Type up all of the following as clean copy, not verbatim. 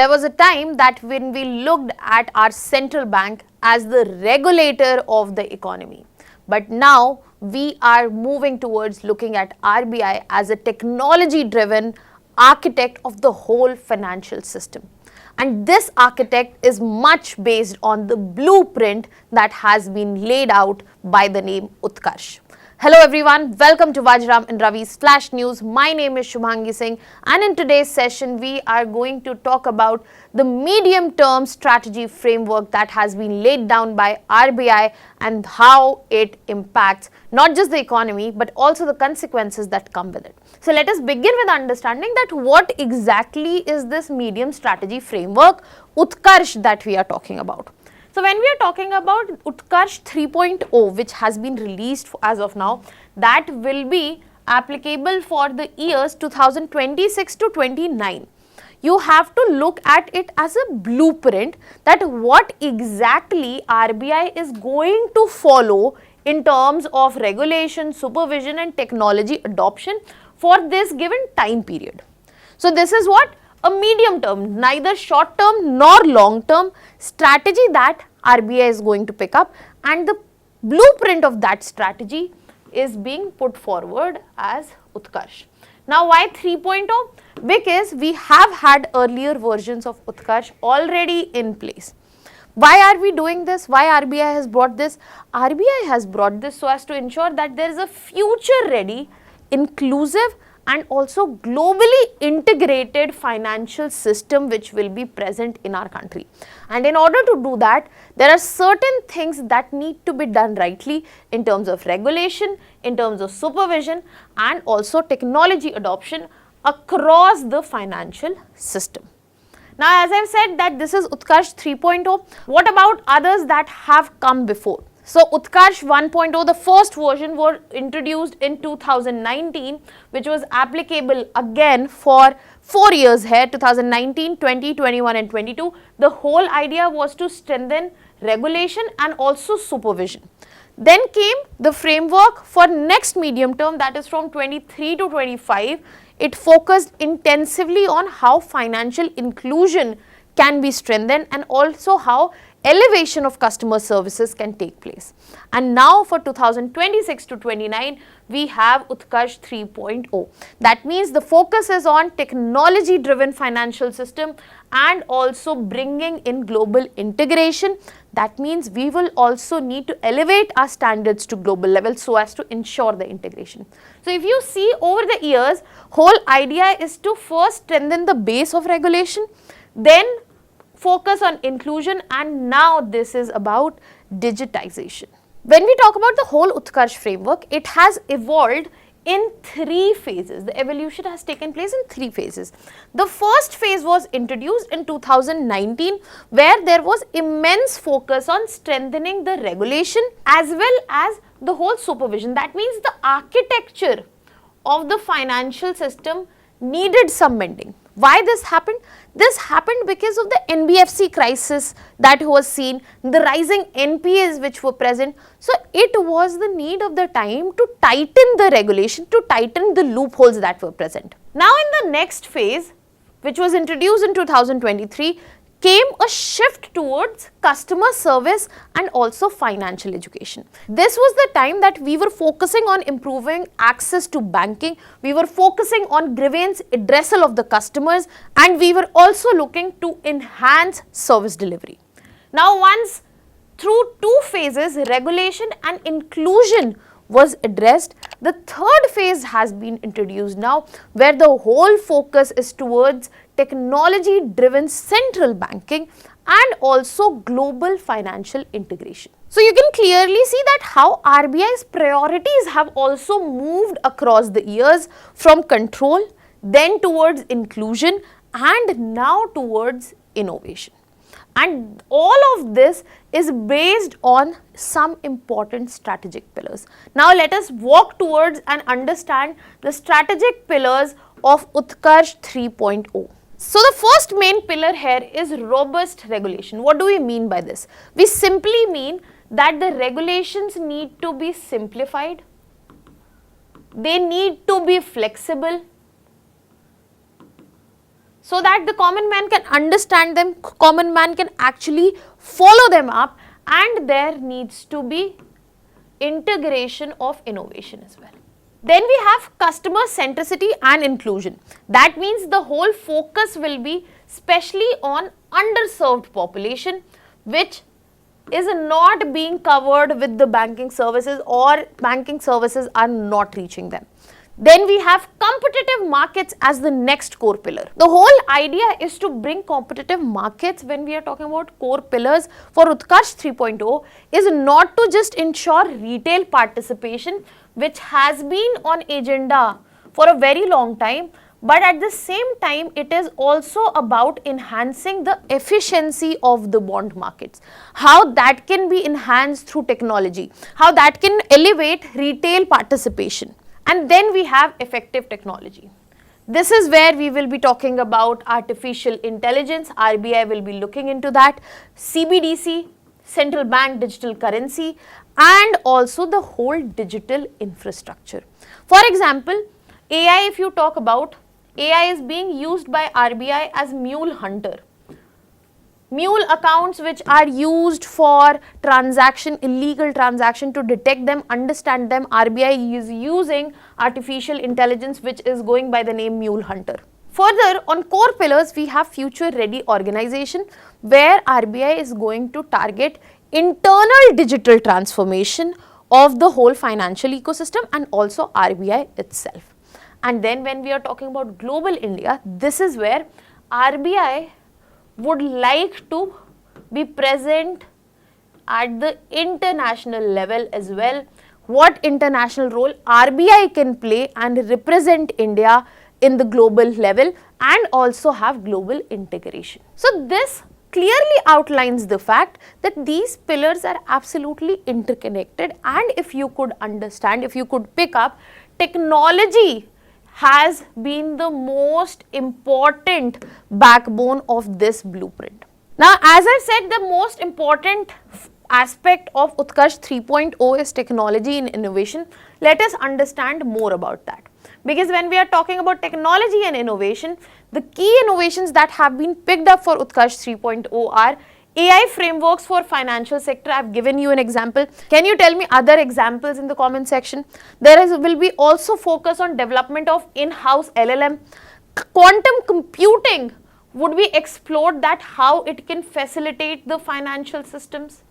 there was a time that when we looked at our central bank as the regulator of the economy. But now we are moving towards looking at RBI as a technology-driven architect of the whole financial system. And this architect is much based on the blueprint that has been laid out by the name Utkarsh. Hello everyone, welcome to Vajiram and Ravi's Flash News. My name is Shubhangi Singh, and in today's session we are going to talk about the medium-term strategy framework that has been laid down by RBI and how it impacts not just the economy but also the consequences that come with it. So let us begin with understanding that what exactly is this medium strategy framework Utkarsh that we are talking about. So when we are talking about Utkarsh 3.0, which has been released as of now, that will be applicable for the years 2026 to 29. You have to look at it as a blueprint that what exactly RBI is going to follow in terms of regulation, supervision and technology adoption for this given time period. So this is what? A medium term, neither short term nor long term strategy that RBI is going to pick up, and the blueprint of that strategy is being put forward as Utkarsh. Now why 3.0? Because we have had earlier versions of Utkarsh already in place. Why are we doing this? Why RBI has brought this? RBI has brought this so as to ensure that there is a future ready, inclusive and also globally integrated financial system which will be present in our country. And in order to do that, there are certain things that need to be done rightly in terms of regulation, in terms of supervision and also technology adoption across the financial system. Now as I've said that this is Utkarsh 3.0, what about others that have come before? So Utkarsh 1.0, the first version was introduced in 2019, which was applicable again for 4 years here, 2019, 20, 21 and 22. The whole idea was to strengthen regulation and also supervision. Then came the framework for next medium term, that is from 23 to 25. It focused intensively on how financial inclusion can be strengthened and also how elevation of customer services can take place. And now for 2026 to 29, we have Utkarsh 3.0. That means the focus is on technology driven financial system and also bringing in global integration. That means we will also need to elevate our standards to global level so as to ensure the integration. So if you see over the years, whole idea is to first strengthen the base of regulation, then focus on inclusion, and now this is about digitization. When we talk about the whole Utkarsh framework, it has evolved in 3 phases. The evolution has taken place in 3 phases. The first phase was introduced in 2019 where there was immense focus on strengthening the regulation as well as the whole supervision. That means the architecture of the financial system needed some mending. Why this happened? This happened because of the NBFC crisis that was seen, the rising NPAs which were present. So it was the need of the time to tighten the regulation, to tighten the loopholes that were present. Now in the next phase, which was introduced in 2023, came a shift towards customer service and also financial education. This was the time that we were focusing on improving access to banking, we were focusing on grievance addressal of the customers, and we were also looking to enhance service delivery. Now once through 2 phases, regulation and inclusion was addressed, the third phase has been introduced now where the whole focus is towards technology driven central banking and also global financial integration. So you can clearly see that how RBI's priorities have also moved across the years from control, then towards inclusion and now towards innovation. And all of this is based on some important strategic pillars. Now let us walk towards and understand the strategic pillars of Utkarsh 3.0. So the first main pillar here is robust regulation. What do we mean by this? We simply mean that the regulations need to be simplified, they need to be flexible, so that the common man can understand them, common man can actually follow them up, and there needs to be integration of innovation as well. Then we have customer centricity and inclusion. That means the whole focus will be specially on underserved population, which is not being covered with the banking services, or banking services are not reaching them. Then we have competitive markets as the next core pillar. The whole idea is to bring competitive markets when we are talking about core pillars for Utkarsh 3.0 is not to just ensure retail participation, which has been on agenda for a very long time, but at the same time it is also about enhancing the efficiency of the bond markets, how that can be enhanced through technology, how that can elevate retail participation. And then we have effective technology. This is where we will be talking about artificial intelligence. RBI will be looking into that, CBDC, central bank digital currency, and also the whole digital infrastructure. For example, AI, if you talk about, AI is being used by RBI as mule hunter. Mule accounts which are used for transaction, illegal transaction, to detect them, understand them, RBI is using artificial intelligence which is going by the name Mule Hunter. Further, on core pillars, we have future ready organization where RBI is going to target internal digital transformation of the whole financial ecosystem and also RBI itself. And then when we are talking about global India, this is where RBI would like to be present at the international level as well. What international role RBI can play and represent India in the global level and also have global integration. So this clearly outlines the fact that these pillars are absolutely interconnected, and if you could understand, if you could pick up, technology has been the most important backbone of this blueprint. Now, as I said, the most important aspect of Utkarsh 3.0 is technology and innovation. Let us understand more about that. Because when we are talking about technology and innovation, the key innovations that have been picked up for Utkarsh 3.0 are AI frameworks for financial sector. I have given you an example. Can you tell me other examples in the comment section? Will be also focus on development of in-house LLM. Quantum computing would be explored, that how it can facilitate the financial systems.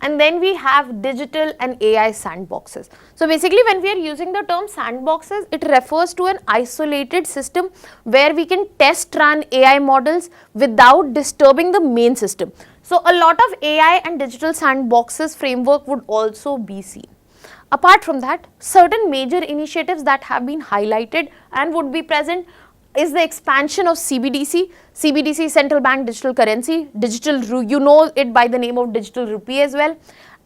And then we have digital and AI sandboxes. So basically when we are using the term sandboxes, it refers to an isolated system where we can test run AI models without disturbing the main system. So a lot of AI and digital sandboxes framework would also be seen. Apart from that, certain major initiatives that have been highlighted and would be present is the expansion of CBDC. CBDC, central bank digital currency, you know it by the name of Digital Rupee as well.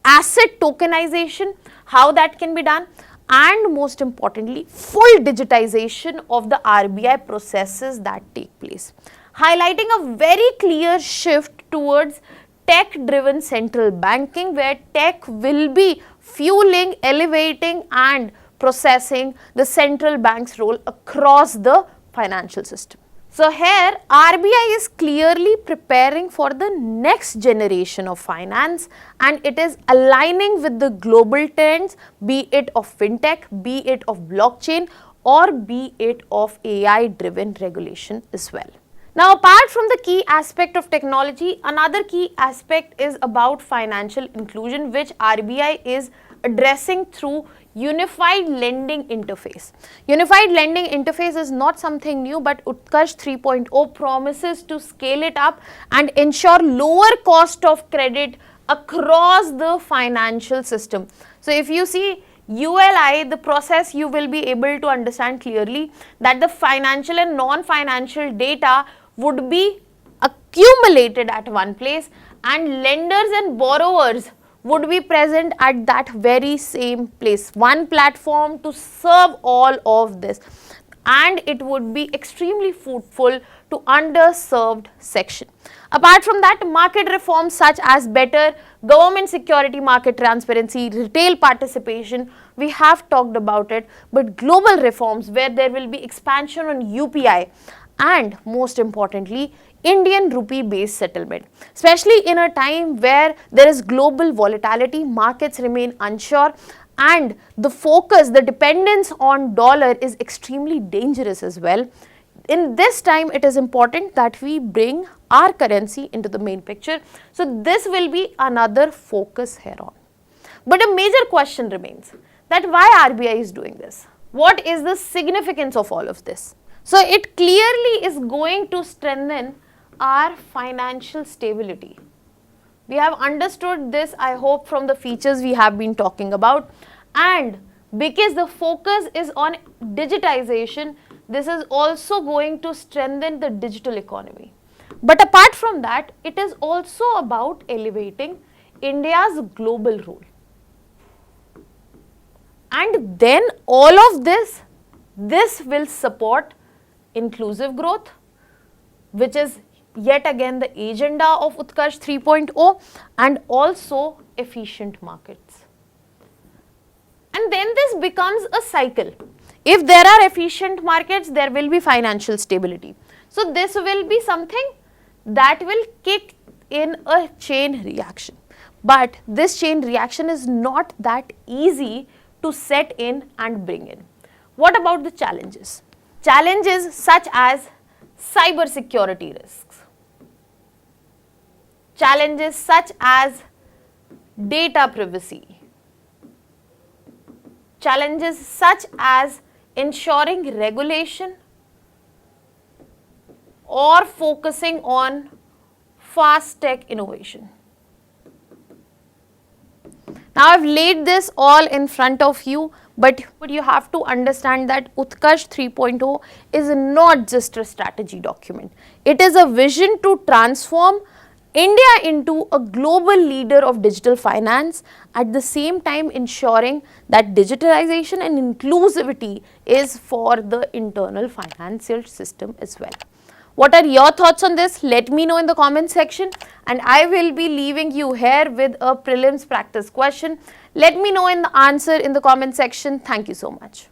Asset tokenization, how that can be done, and most importantly, full digitization of the RBI processes that take place. Highlighting a very clear shift towards tech-driven central banking, where tech will be fueling, elevating and processing the central bank's role across the financial system. So here RBI is clearly preparing for the next generation of finance, and it is aligning with the global trends, be it of fintech, be it of blockchain, or be it of AI driven regulation as well. Now, apart from the key aspect of technology, another key aspect is about financial inclusion, which RBI is addressing through unified lending interface. Unified lending interface is not something new, but Utkarsh 3.0 promises to scale it up and ensure lower cost of credit across the financial system. So if you see ULI, the process, you will be able to understand clearly that the financial and non-financial data would be accumulated at one place, and lenders and borrowers would be present at that very same place. One platform to serve all of this. and it would be extremely fruitful to underserved section. Apart from that, market reforms such as better government security market transparency, retail participation, we have talked about it, but global reforms where there will be expansion on UPI and most importantly, Indian rupee based settlement, especially in a time where there is global volatility, markets remain unsure, and the focus, the dependence on dollar is extremely dangerous as well. In this time, it is important that we bring our currency into the main picture. So this will be another focus here on. But a major question remains that why RBI is doing this? What is the significance of all of this? So it clearly is going to strengthen our financial stability. We have understood this, I hope, from the features we have been talking about, and because the focus is on digitization, this is also going to strengthen the digital economy. But apart from that, it is also about elevating India's global role. And then all of this will support inclusive growth, which is yet again the agenda of Utkarsh 3.0, and also efficient markets. And then this becomes a cycle. If there are efficient markets, there will be financial stability. So this will be something that will kick in a chain reaction. But this chain reaction is not that easy to set in and bring in. What about the challenges? Challenges such as cyber security risks, challenges such as data privacy, challenges such as ensuring regulation or focusing on fast tech innovation. Now I've laid this all in front of you, but you have to understand that Utkarsh 3.0 is not just a strategy document. It is a vision to transform India into a global leader of digital finance, at the same time ensuring that digitalization and inclusivity is for the internal financial system as well. What are your thoughts on this? Let me know in the comment section, and I will be leaving you here with a prelims practice question. Let me know in the answer in the comment section. Thank you so much.